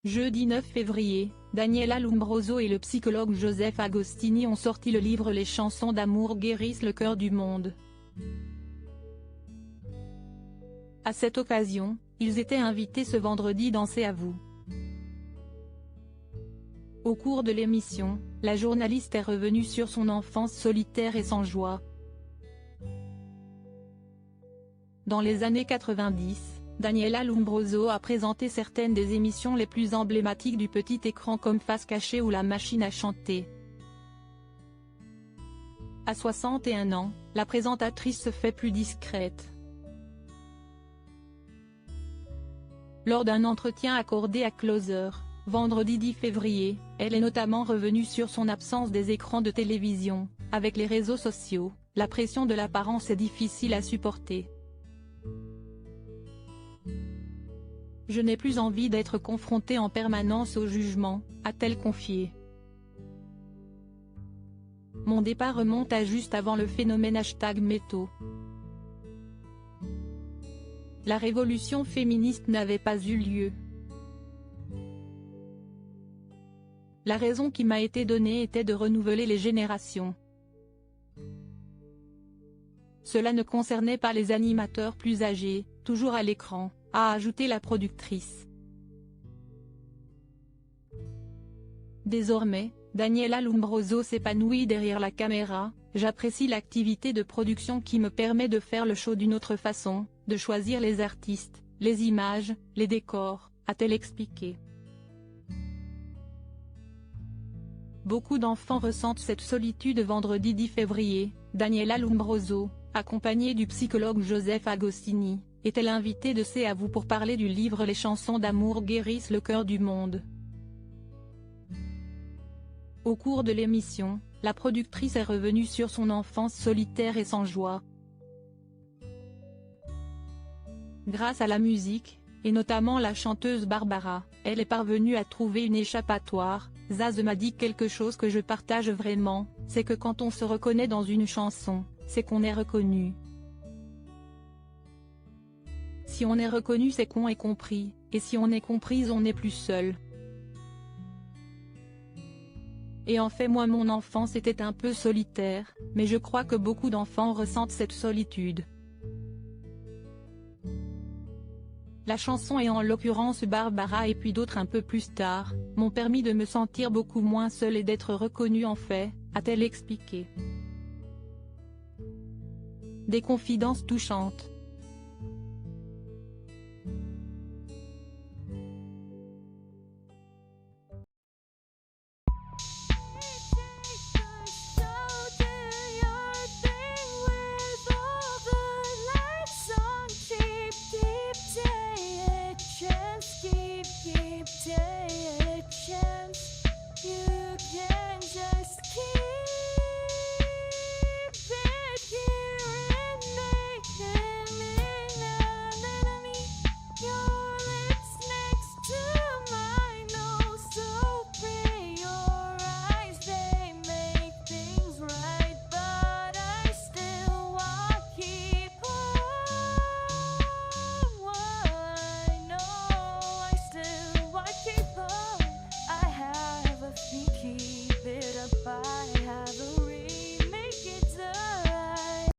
Jeudi 9 février, Daniela Lombroso et le psychologue Joseph Agostini ont sorti le livre Les chansons d'amour guérissent le cœur du monde. À cette occasion, ils étaient invités ce vendredi dans C'est à vous. Au cours de l'émission, la journaliste est revenue sur son enfance solitaire et sans joie. Dans les années 90, Daniela Lombroso a présenté certaines des émissions les plus emblématiques du petit écran comme Face cachée ou La machine à chanter. À 61 ans, la présentatrice se fait plus discrète. Lors d'un entretien accordé à Closer, vendredi 10 février, elle est notamment revenue sur son absence des écrans de télévision. Avec les réseaux sociaux, la pression de l'apparence est difficile à supporter. Je n'ai plus envie d'être confrontée en permanence au jugement, a-t-elle confié. Mon départ remonte à juste avant le phénomène #MeToo. La révolution féministe n'avait pas eu lieu. La raison qui m'a été donnée était de renouveler les générations. Cela ne concernait pas les animateurs plus âgés, toujours à l'écran, a ajouté la productrice. Désormais, Daniela Lombroso s'épanouit derrière la caméra. J'apprécie l'activité de production qui me permet de faire le show d'une autre façon, de choisir les artistes, les images, les décors, a-t-elle expliqué. Beaucoup d'enfants ressentent cette solitude. Vendredi 10 février, Daniela Lombroso, accompagnée du psychologue Joseph Agostini, est-elle invitée de C'est à vous pour parler du livre Les chansons d'amour guérissent le cœur du monde. Au cours de l'émission, la productrice est revenue sur son enfance solitaire et sans joie. Grâce à la musique, et notamment la chanteuse Barbara, elle est parvenue à trouver une échappatoire. Zaz m'a dit quelque chose que je partage vraiment, c'est que quand on se reconnaît dans une chanson, c'est qu'on est reconnu. Si on est reconnu, c'est qu'on est compris, et si on est comprise, on n'est plus seul. Et en fait, moi, mon enfance était un peu solitaire, mais je crois que beaucoup d'enfants ressentent cette solitude. La chanson et en l'occurrence Barbara et puis d'autres un peu plus tard, m'ont permis de me sentir beaucoup moins seule et d'être reconnue en fait, a-t-elle expliqué. Des confidences touchantes.